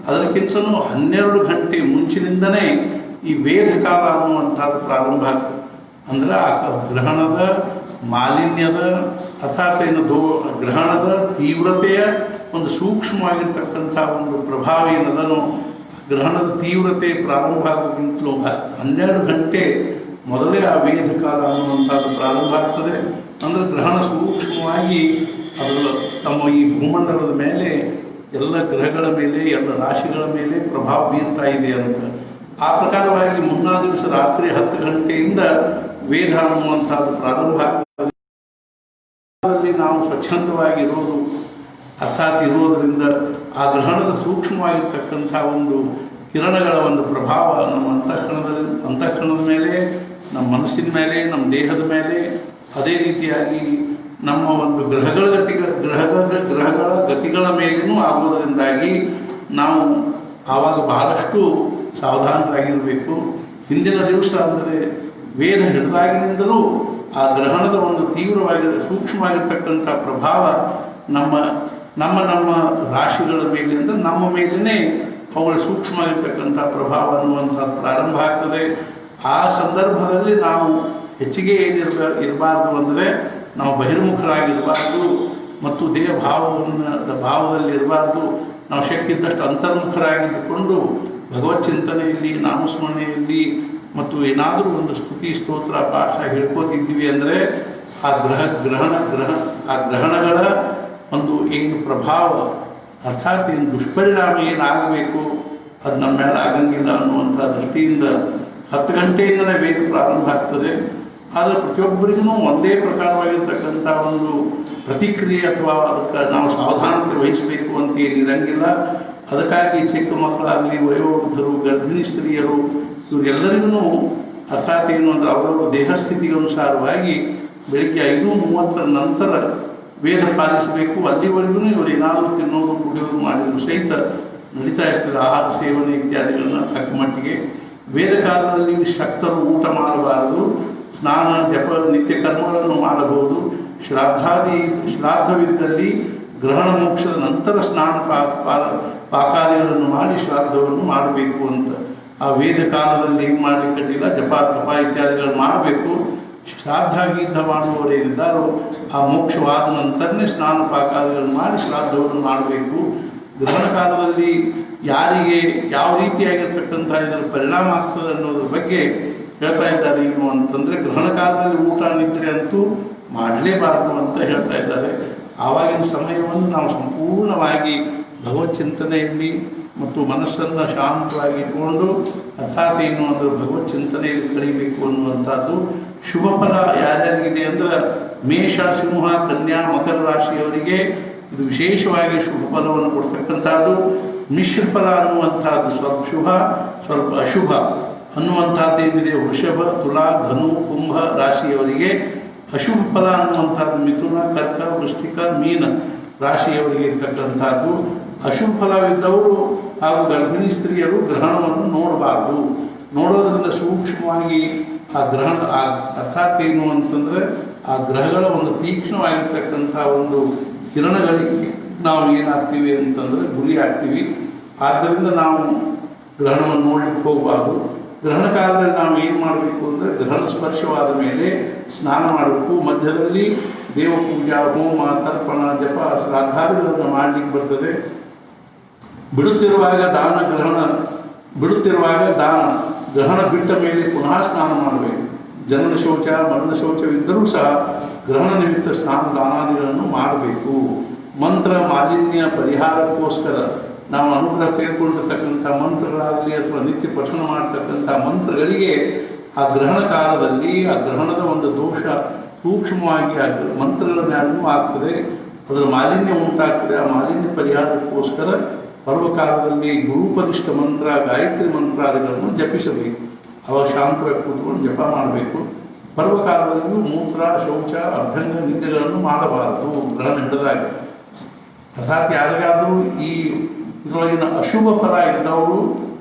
ಅದಕ್ಕಿಂತಲೂ 12 ಗಂಟೆ ಮುಂಚಿನಿಂದನೇ ಈ ವೇದ ಕಾಲ ಅನ್ನುವಂಥದ್ದು ಪ್ರಾರಂಭ ಆಗ್ತದೆ. ಅಂದರೆ ಆ ಗ್ರಹಣದ ಮಾಲಿನ್ಯದ ಅರ್ಥಾತ್ ಗ್ರಹಣದ ತೀವ್ರತೆಯ ಒಂದು ಸೂಕ್ಷ್ಮವಾಗಿರ್ತಕ್ಕಂಥ ಒಂದು ಪ್ರಭಾವ ಏನದನೋ, ಗ್ರಹಣದ ತೀವ್ರತೆ ಪ್ರಾರಂಭ ಆಗೋಕ್ಕಿಂತಲೂ 12 ಗಂಟೆ ಮೊದಲೇ ಆ ವೇದ ಕಾಲ ಅನ್ನುವಂಥದ್ದು ಪ್ರಾರಂಭ ಆಗ್ತದೆ. ಅಂದರೆ ಗ್ರಹಣ ಸೂಕ್ಷ್ಮವಾಗಿ ಅದರ ತಮ್ಮ ಈ ಭೂಮಂಡಲದ ಮೇಲೆ ಎಲ್ಲ ಗ್ರಹಗಳ ಮೇಲೆ ಎಲ್ಲ ರಾಶಿಗಳ ಮೇಲೆ ಪ್ರಭಾವ ಬೀರ್ತಾ ಇದೆ ಅಂತ. ಆ ಪ್ರಕಾರವಾಗಿ ಮುನ್ನಾ ದಿವಸ ರಾತ್ರಿ 10 ಗಂಟೆಯಿಂದ ವೇದ ಅನ್ನುವಂಥದ್ದು ಪ್ರಾರಂಭ ಆಗ್ತದೆ. ನಾವು ಸ್ವಚ್ಛಂದವಾಗಿರೋದು ಅರ್ಥಾತ್ ಇರೋದರಿಂದ ಆ ಗ್ರಹಣದ ಸೂಕ್ಷ್ಮವಾಗಿರ್ತಕ್ಕಂಥ ಒಂದು ಕಿರಣಗಳ ಒಂದು ಪ್ರಭಾವ ನಮ್ಮ ಅಂತಃಕರಣದ ಮೇಲೆ, ನಮ್ಮ ಮನಸ್ಸಿನ ಮೇಲೆ, ನಮ್ಮ ದೇಹದ ಮೇಲೆ, ಅದೇ ರೀತಿಯಾಗಿ ನಮ್ಮ ಒಂದು ಗ್ರಹಗಳ ಗತಿಗಳ ಮೇಲೇನೂ ಆಗೋದರಿಂದಾಗಿ ನಾವು ಆವಾಗ ಬಹಳಷ್ಟು ಸಾವಧಾನರಾಗಿರಬೇಕು. ಹಿಂದಿನ ದಿವಸ ಅಂದರೆ ವೇದ ಹಿಡಿದಾಗಿನಿಂದಲೂ ಆ ಗ್ರಹಣದ ಒಂದು ಸೂಕ್ಷ್ಮವಾಗಿರ್ತಕ್ಕಂಥ ಪ್ರಭಾವ ನಮ್ಮ ರಾಶಿಗಳ ಮೇಲೆ ಅಂದರೆ ನಮ್ಮ ಮೇಲೇ ಅವುಗಳ ಸೂಕ್ಷ್ಮವಾಗಿರ್ತಕ್ಕಂಥ ಪ್ರಭಾವ ಅನ್ನುವಂಥದ್ದು ಪ್ರಾರಂಭ ಆಗ್ತದೆ. ಆ ಸಂದರ್ಭದಲ್ಲಿ ನಾವು ಹೆಚ್ಚಿಗೆ ಇರಬಾರ್ದು ಅಂದರೆ ನಾವು ಬಹಿರ್ಮುಖರಾಗಿರಬಾರ್ದು ಮತ್ತು ದೇಹ ಭಾವದಲ್ಲಿ ಇರಬಾರ್ದು. ನಾವು ಶಕ್ತಿ ಇದ್ದಷ್ಟು ಅಂತರ್ಮುಖರಾಗಿದ್ದುಕೊಂಡು ಭಗವತ್ ಚಿಂತನೆಯಲ್ಲಿ, ನಾಮಸ್ಮರಣೆಯಲ್ಲಿ ಮತ್ತು ಏನಾದರೂ ಒಂದು ಸ್ತುತಿ ಸ್ತೋತ್ರ ಪಾಠ ಹೇಳ್ಕೋತಿದ್ವಿ ಅಂದರೆ ಆ ಗ್ರಹಣಗಳ ಒಂದು ಏನು ಪ್ರಭಾವ ಅರ್ಥಾತ್ ಏನು ದುಷ್ಪರಿಣಾಮ ಏನಾಗಬೇಕು ಅದು ನಮ್ಮ ಮೇಲೆ ಆಗಂಗಿಲ್ಲ ಅನ್ನುವಂಥ ದೃಷ್ಟಿಯಿಂದ 10 ಗಂಟೆಯಿಂದಲೇ ವೇದ ಪ್ರಾರಂಭ ಆಗ್ತದೆ. ಆದರೆ ಪ್ರತಿಯೊಬ್ಬರಿಗೂ ಒಂದೇ ಪ್ರಕಾರವಾಗಿರ್ತಕ್ಕಂಥ ಒಂದು ಪ್ರತಿಕ್ರಿಯೆ ಅಥವಾ ಅದಕ್ಕೆ ನಾವು ಸಾವಧಾನತೆ ವಹಿಸಬೇಕು ಅಂತ ಏನಿರಂಗಿಲ್ಲ. ಅದಕ್ಕಾಗಿ ಚಿಕ್ಕ ಮಕ್ಕಳಾಗಲಿ, ವಯೋವೃದ್ಧರು, ಗರ್ಭಿಣಿ ಸ್ತ್ರೀಯರು ಇವರೆಲ್ಲರಿಗೂ ಅರ್ಥಾತ್ ಏನು ಅಂದರೆ ಅವರವರ ದೇಹಸ್ಥಿತಿಗೆ ಅನುಸಾರವಾಗಿ ಬೆಳಿಗ್ಗೆ 5:30 ನಂತರ ವೇದ ಪಾಲಿಸಬೇಕು. ಅಲ್ಲಿವರೆಗೂ ಇವರು ಏನಾದರೂ ತಿನ್ನೋದು, ಕುಡಿಯೋದು ಮಾಡಿದ್ರು ಸಹಿತ ನಡೀತಾ ಇರ್ತದೆ. ಆಹಾರ ಸೇವನೆ ಇತ್ಯಾದಿಗಳನ್ನ ತಕ್ಕ ಮಟ್ಟಿಗೆ. ವೇದ ಕಾಲದಲ್ಲಿ ಶಕ್ತರು ಊಟ ಮಾಡಬಾರದು. ಸ್ನಾನ, ಜಪ, ನಿತ್ಯ ಕರ್ಮಗಳನ್ನು ಮಾಡಬಹುದು. ಶ್ರಾದ್ದವಿದ್ದಲ್ಲಿ ಗ್ರಹಣ ಮೋಕ್ಷದ ನಂತರ ಸ್ನಾನ ಪಾಕಾದಿಗಳನ್ನು ಮಾಡಿ ಶ್ರಾದ್ದವನ್ನು ಮಾಡಬೇಕು ಅಂತ. ಆ ವೇದ ಕಾಲದಲ್ಲಿ ಏನು ಮಾಡಲಿಕ್ಕಿಲ್ಲ, ಜಪ ತಪ ಇತ್ಯಾದಿಗಳನ್ನು ಮಾಡಬೇಕು. ಶ್ರಾದ್ದ ಗೀತ ಮಾಡುವವರೇನಿದ್ದಾರೋ ಆ ಮೋಕ್ಷವಾದ ನಂತರನೇ ಸ್ನಾನ ಪಾಕಾದಿಗಳನ್ನು ಮಾಡಿ ಶ್ರಾದ್ದವನ್ನು ಮಾಡಬೇಕು. ಗ್ರಹಣ ಕಾಲದಲ್ಲಿ ಯಾರಿಗೆ ಯಾವ ರೀತಿಯಾಗಿರ್ತಕ್ಕಂಥ ಇದರ ಪರಿಣಾಮ ಆಗ್ತದೆ ಅನ್ನೋದ್ರ ಬಗ್ಗೆ ಹೇಳ್ತಾ ಇದ್ದಾರೆ. ಏನು ಅಂತಂದರೆ ಗ್ರಹಣ ಕಾಲದಲ್ಲಿ ಊಟ ನಿದ್ರೆ ಅಂತೂ ಮಾಡಲೇಬಾರದು ಅಂತ ಹೇಳ್ತಾ ಇದ್ದಾರೆ. ಆವಾಗಿನ ಸಮಯವನ್ನು ನಾವು ಸಂಪೂರ್ಣವಾಗಿ ಭಗವತ್ ಚಿಂತನೆಯಲ್ಲಿ ಮತ್ತು ಮನಸ್ಸನ್ನು ಶಾಂತವಾಗಿ ಇಟ್ಕೊಂಡು ಅರ್ಥಾತ್ ಏನು ಅಂದರೆ ಭಗವತ್ ಚಿಂತನೆಯಲ್ಲಿ ಕಳೀಬೇಕು ಅನ್ನುವಂಥದ್ದು. ಶುಭ ಫಲ ಯಾರ್ಯಾರಿಗಿದೆ ಅಂದರೆ ಮೇಷ, ಸಿಂಹ, ಕನ್ಯಾ, ಮಕರ ರಾಶಿಯವರಿಗೆ ಇದು ವಿಶೇಷವಾಗಿ ಶುಭ ಫಲವನ್ನು ಕೊಡ್ತಕ್ಕಂಥದ್ದು. ಮಿಶ್ರ ಫಲ ಅನ್ನುವಂಥದ್ದು ಸ್ವಲ್ಪ ಶುಭ, ಸ್ವಲ್ಪ ಅಶುಭ ಅನ್ನುವಂಥದ್ದೇನಿದೆ ವೃಷಭ, ತುಲಾ, ಧನು, ಕುಂಭ ರಾಶಿಯವರಿಗೆ. ಅಶುಭ ಫಲ ಅನ್ನುವಂಥದ್ದು ಮಿಥುನ, ಕರ್ಕ, ವೃಶ್ಚಿಕ, ಮೀನ ರಾಶಿಯವರಿಗೆ ಇರ್ತಕ್ಕಂಥದ್ದು. ಅಶುಭ ಫಲವಿದ್ದವರು ಹಾಗೂ ಗರ್ಭಿಣಿ ಸ್ತ್ರೀಯರು ಗ್ರಹಣವನ್ನು ನೋಡಬಾರ್ದು. ನೋಡೋದ್ರಿಂದ ಸೂಕ್ಷ್ಮವಾಗಿ ಆ ಗ್ರಹಣ ಅರ್ಥಾತ್ ಏನು ಅಂತಂದರೆ ಆ ಗ್ರಹಗಳ ಒಂದು ತೀಕ್ಷ್ಣವಾಗಿರ್ತಕ್ಕಂಥ ಒಂದು ಕಿರಣಗಳಿಗೆ ನಾವು ಏನಾಗ್ತೀವಿ ಅಂತಂದರೆ ಗುರಿ ಆಗ್ತೀವಿ. ಆದ್ದರಿಂದ ನಾವು ಗ್ರಹಣವನ್ನು ನೋಡಲಿಕ್ಕೆ ಹೋಗಬಾರ್ದು. ಗ್ರಹಣ ಕಾಲದಲ್ಲಿ ನಾವು ಏನು ಮಾಡಬೇಕು ಅಂದರೆ ಗ್ರಹಣ ಸ್ಪರ್ಶವಾದ ಮೇಲೆ ಸ್ನಾನ ಮಾಡಬೇಕು. ಮಧ್ಯದಲ್ಲಿ ದೇವಪೂಜಾ, ಹೋಮ, ತರ್ಪಣ, ಜಪ, ಶ್ರಾದ್ದಾದಿಗಳನ್ನು ಮಾಡಲಿಕ್ಕೆ ಬರ್ತದೆ. ಬಿಡುತ್ತಿರುವಾಗ ದಾನ, ಗ್ರಹಣ ಬಿಟ್ಟ ಮೇಲೆ ಪುನಃ ಸ್ನಾನ ಮಾಡಬೇಕು. ಜನನ ಶೌಚ, ಮರಣ ಶೌಚವಿದ್ದರೂ ಸಹ ಗ್ರಹಣ ನಿಮಿತ್ತ ಸ್ನಾನ ದಾನಾದಿಗಳನ್ನು ಮಾಡಬೇಕು. ಮಂತ್ರ ಮಾಲಿನ್ಯ ಪರಿಹಾರಕ್ಕೋಸ್ಕರ ನಾವು ಅನುಗ್ರಹ ತೆಗೆದುಕೊಂಡಿರ್ತಕ್ಕಂಥ ಮಂತ್ರಗಳಾಗಲಿ ಅಥವಾ ನಿತ್ಯ ಪಠಣ ಮಾಡತಕ್ಕಂಥ ಮಂತ್ರಗಳಿಗೆ ಆ ಗ್ರಹಣ ಕಾಲದಲ್ಲಿ ಆ ಗ್ರಹಣದ ಒಂದು ದೋಷ ಸೂಕ್ಷ್ಮವಾಗಿ ಆ ಮಂತ್ರಗಳ ಮೇಲೂ ಆಗ್ತದೆ. ಅದರ ಮಾಲಿನ್ಯ ಉಂಟಾಗ್ತದೆ. ಆ ಮಾಲಿನ್ಯ ಪರಿಹಾರಕ್ಕೋಸ್ಕರ ಪರ್ವಕಾಲದಲ್ಲಿ ಗುರುಪದಿಷ್ಠ ಮಂತ್ರ, ಗಾಯತ್ರಿ ಮಂತ್ರಾದಿಗಳನ್ನು ಜಪಿಸಬೇಕು. ಅವಾಗ ಶಾಂತವಾಗಿ ಕೂತ್ಕೊಂಡು ಜಪ ಮಾಡಬೇಕು. ಪರ್ವಕಾಲದಲ್ಲಿಯೂ ಮೂತ್ರ, ಶೌಚ, ಅಭ್ಯಂಗ, ನಿದ್ದೆಗಳನ್ನು ಮಾಡಬಾರದು ಗ್ರಹಣ ಹಿಡಿದಾಗ. ಅರ್ಥಾತ್ ಯಾರಿಗಾದರೂ ಈ ಇದರೊಳಗಿನ ಅಶುಭ ಫಲ ಇದ್ದವರು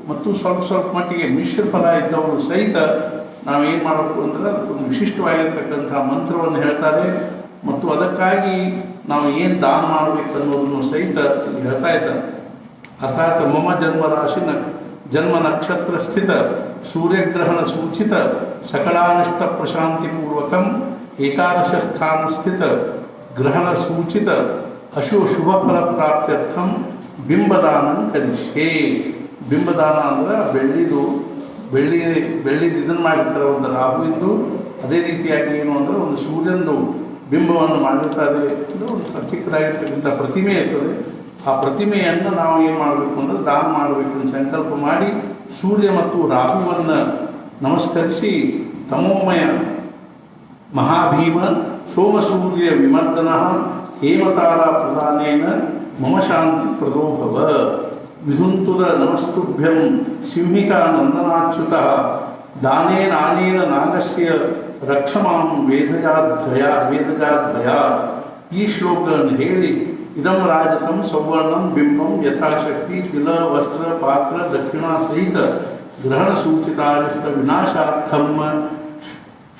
ಮತ್ತು ಸ್ವಲ್ಪ ಮಟ್ಟಿಗೆ ಮಿಶ್ರ ಫಲ ಇದ್ದವರು ಸಹಿತ ನಾವೇನು ಮಾಡಬೇಕು ಅಂದರೆ ಅದಕ್ಕೊಂದು ವಿಶಿಷ್ಟವಾಗಿರ್ತಕ್ಕಂಥ ಮಂತ್ರವನ್ನು ಹೇಳ್ತಾರೆ. ಮತ್ತು ಅದಕ್ಕಾಗಿ ನಾವು ಏನು ದಾನ ಮಾಡಬೇಕು ಅನ್ನೋದನ್ನು ಸಹಿತ ಹೇಳ್ತಾ ಇದ್ದಾರೆ. ಅರ್ಥಾತ್ ಮಮ ಜನ್ಮ ರಾಶಿ ಜನ್ಮ ನಕ್ಷತ್ರ ಸ್ಥಿತ सूर्यग्रहण सूचित सकलानिष्ट प्रशांतिपूर्वकम एकादश स्थान स्थित ग्रहण सूचित अशुभ शुभ फल प्राप्त्यर्थम बिंबदान करिष्ये. ಬಿಂಬದಾನ ಅಂದ್ರೆ ಬೆಳ್ಳಿದು ಇದನ್ನು ಮಾಡಿರ್ತಾರೆ ಒಂದು ರಾಹುವಿಂದು. ಅದೇ ರೀತಿಯಾಗಿ ಏನು ಅಂದರೆ ಒಂದು ಸೂರ್ಯನದು ಬಿಂಬವನ್ನು ಮಾಡಿರ್ತಾರೆ. ಒಂದು ಚಿಕ್ಕದಾಗಿರ್ತಕ್ಕಂಥ ಪ್ರತಿಮೆ ಇರ್ತದೆ. ಆ ಪ್ರತಿಮೆಯನ್ನು ನಾವು ಏನು ಮಾಡಬೇಕು ಅಂದರೆ ದಾನ ಮಾಡಬೇಕಂತ ಸಂಕಲ್ಪ ಮಾಡಿ ಸೂರ್ಯ ಮತ್ತು ರಾಹುವನ್ನು ನಮಸ್ಕರಿಸಿ ತಮೋಮಯ ಮಹಾಭೀಮ ಸೋಮಸೂರ್ಯ ವಿಮರ್ದನ ಹೇಮತಾರ ಪ್ರದಾನೇನ ಮಮ ಶಾಂತಿ ಪ್ರದೋಭವ ವಿಧುಂತುದ ನಮಸ್ತುಭ್ಯಂ ಸಿಂಹಿಕಾ ನಂದನಾಚ್ಯುತ ದಾನೇನಾನೇನ ನಾಗಸ್ಯ ರಕ್ಷಮಾಂ ವೇದಜಾದ್ಭಯ. ಈ ಶ್ಲೋಕಗಳನ್ನು ಹೇಳಿ ಇದಂ ರಾಜಕಂ ಸೌವರ್ಣಂ ಬಿಂಬಂ ಯಥಾಶಕ್ತಿ ತಿಲ ವಸ್ತ್ರ ಪಾತ್ರ ದಕ್ಷಿಣಾ ಸಹಿತ ಗ್ರಹಣ ಸೂಚಿತಾರಿಷ್ಟ ವಿನಾಶಾರ್ಥಂ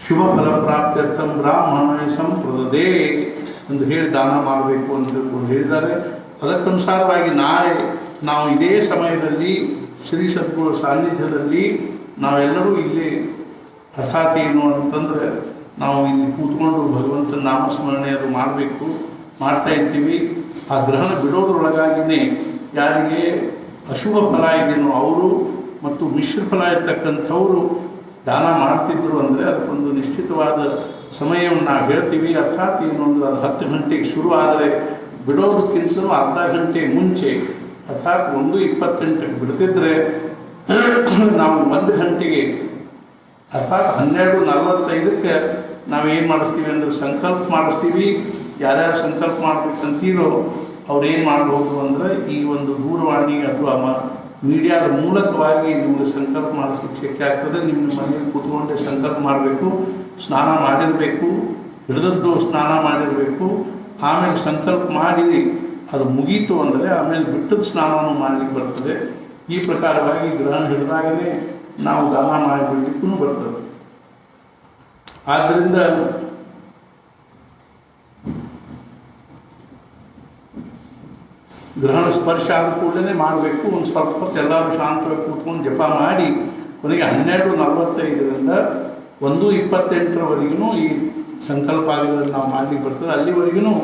ಶುಭ ಫಲ ಪ್ರಾಪ್ತ್ಯರ್ಥಂ ಬ್ರಾಹ್ಮಣ ಸಂಪ್ರದದೆ ಎಂದು ಹೇಳಿ ದಾನ ಮಾಡಬೇಕು ಅಂತ ತಿಳ್ಕೊಂಡು ಹೇಳಿದ್ದಾರೆ. ಅದಕ್ಕನುಸಾರವಾಗಿ ನಾಳೆ ನಾವು ಇದೇ ಸಮಯದಲ್ಲಿ ಶ್ರೀ ಸದ್ಗುರು ಸಾನ್ನಿಧ್ಯದಲ್ಲಿ ನಾವೆಲ್ಲರೂ ಇಲ್ಲಿ ಅರ್ಥಾತ್ ಏನು ಅಂತಂದರೆ ನಾವು ಇಲ್ಲಿ ಕೂತ್ಕೊಂಡು ಭಗವಂತನ ನಾಮಸ್ಮರಣೆ ಅದು ಮಾಡಬೇಕು, ಮಾಡ್ತಾ ಇರ್ತೀವಿ. ಆ ಗ್ರಹಣ ಬಿಡೋದ್ರೊಳಗಾಗಿಯೇ ಯಾರಿಗೆ ಅಶುಭ ಫಲ ಇದೆಯೋ ಅವರು ಮತ್ತು ಮಿಶ್ರ ಫಲ ಇರ್ತಕ್ಕಂಥವರು ದಾನ ಮಾಡ್ತಿದ್ರು ಅಂದರೆ ಅದಕ್ಕೊಂದು ನಿಶ್ಚಿತವಾದ ಸಮಯವನ್ನು ನಾವು ಹೇಳ್ತೀವಿ. ಅರ್ಥಾತ್ ಏನು ಅಂದರೆ ಅದು 10 ಗಂಟೆಗೆ ಶುರು ಆದರೆ ಬಿಡೋದಕ್ಕಿಂತಲೂ ಅರ್ಧ ಗಂಟೆ ಮುಂಚೆ ಅರ್ಥಾತ್ 1:28ಕ್ಕೆ ಬಿಡ್ತಿದ್ರೆ ನಾವು 1 ಗಂಟೆಗೆ ಅರ್ಥಾತ್ 12:45ಕ್ಕೆ ನಾವೇನು ಮಾಡಿಸ್ತೀವಿ ಅಂದರೆ ಸಂಕಲ್ಪ ಮಾಡಿಸ್ತೀವಿ. ಯಾರ್ಯಾರು ಸಂಕಲ್ಪ ಮಾಡ್ಬೇಕಂತೀರೋ ಅವ್ರು ಏನು ಮಾಡಬಹುದು ಅಂದರೆ ಈ ಒಂದು ದೂರವಾಣಿ ಅಥವಾ ಮೀಡಿಯಾದ ಮೂಲಕವಾಗಿ ನಿಮಗೆ ಸಂಕಲ್ಪ ಮಾಡಿಸ್ಲಿಕ್ಕೆ ಶಕ್ಯ ಆಗ್ತದೆ. ನಿಮ್ಮ ಮನೆಯಲ್ಲಿ ಕೂತ್ಕೊಂಡೆ ಸಂಕಲ್ಪ ಮಾಡಬೇಕು, ಸ್ನಾನ ಮಾಡಿರಬೇಕು, ಹಿಡಿದದ್ದು ಸ್ನಾನ ಮಾಡಿರಬೇಕು. ಆಮೇಲೆ ಸಂಕಲ್ಪ ಮಾಡಿ ಅದು ಮುಗೀತು ಅಂದರೆ ಆಮೇಲೆ ಬಿಟ್ಟದ ಸ್ನಾನವನ್ನು ಮಾಡಲಿಕ್ಕೆ ಬರ್ತದೆ. ಈ ಪ್ರಕಾರವಾಗಿ ಗ್ರಹಣ ಹಿಡಿದಾಗಲೇ ನಾವು ದಾನ ಮಾಡಿಬಿಡ್ಲಿಕ್ಕೂ ಬರ್ತದೆ. ಆದ್ದರಿಂದ ಗ್ರಹಣ ಸ್ಪರ್ಶ ಆದ ಕೂಡಲೇ ಮಾಡಬೇಕು. ಒಂದು ಸ್ವಲ್ಪ ಹೊತ್ತು ಎಲ್ಲರೂ ಶಾಂತವಾಗಿ ಕೂತ್ಕೊಂಡು ಜಪ ಮಾಡಿ ಕೊನೆಗೆ 12:45ರಿಂದ 1:28ರವರೆಗೂ ಈ ಸಂಕಲ್ಪಾದಿಗಳನ್ನು ನಾವು ಮಾಡಲಿಕ್ಕೆ ಬರ್ತದೆ. ಅಲ್ಲಿವರೆಗೂ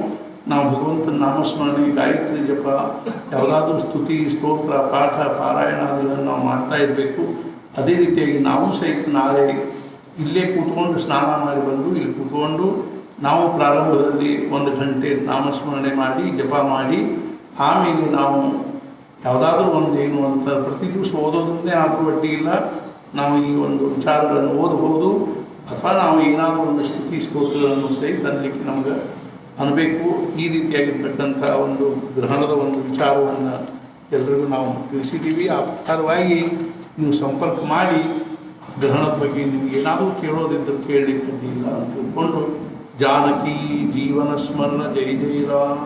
ನಾವು ಭಗವಂತನ ನಾಮಸ್ಮರಣೆ, ಗಾಯತ್ರಿ ಜಪ, ಯಾವುದಾದ್ರೂ ಸ್ತುತಿ, ಸ್ತೋತ್ರ, ಪಾಠ, ಪಾರಾಯಣಾದಿಗಳನ್ನು ನಾವು ಮಾಡ್ತಾ ಇರಬೇಕು. ಅದೇ ರೀತಿಯಾಗಿ ನಾವು ಸಹಿತ ನಾಳೆ ಇಲ್ಲೇ ಕೂತ್ಕೊಂಡು ಸ್ನಾನ ಮಾಡಿ ಬಂದು ಇಲ್ಲಿ ಕೂತ್ಕೊಂಡು ನಾವು ಪ್ರಾರಂಭದಲ್ಲಿ 1 ಗಂಟೆ ನಾಮಸ್ಮರಣೆ ಮಾಡಿ ಜಪ ಮಾಡಿ ಆಮೇಲೆ ನಾವು ಯಾವುದಾದ್ರೂ ಒಂದು ಏನು ಅಂತ ಪ್ರತಿ ದಿವಸ ಓದೋದ್ರಿಂದ ಆದರೂ ಅಡ್ಡಿ ಇಲ್ಲ. ನಾವು ಈ ಒಂದು ವಿಚಾರಗಳನ್ನು ಓದಬಹುದು ಅಥವಾ ನಾವು ಏನಾದರೂ ಒಂದು ಸ್ತುತಿ ಸ್ತೋತ್ರಗಳನ್ನು ಸಹಿತ ಅನ್ನಲಿಕ್ಕೆ ನಮಗೆ ಅನ್ನಬೇಕು. ಈ ರೀತಿಯಾಗಿರ್ತಕ್ಕಂಥ ಒಂದು ಗ್ರಹಣದ ಒಂದು ವಿಚಾರವನ್ನು ಎಲ್ಲರಿಗೂ ನಾವು ತಿಳಿಸಿದ್ದೀವಿ. ಆ ಪ್ರಕಾರವಾಗಿ ನೀವು ಸಂಪರ್ಕ ಮಾಡಿ ಗ್ರಹಣದ ಬಗ್ಗೆ ನಿಮ್ಗೆ ಏನಾದರೂ ಕೇಳೋದಿದ್ದರೂ ಕೇಳಲಿಕ್ಕೆ ಅಡ್ಡಿ ಇಲ್ಲ ಅಂತ ತಿಳ್ಕೊಂಡು ಜಾನಕಿ ಜೀವನ ಸ್ಮರಣ ಜೈ ಜೈ ರಾಮ್.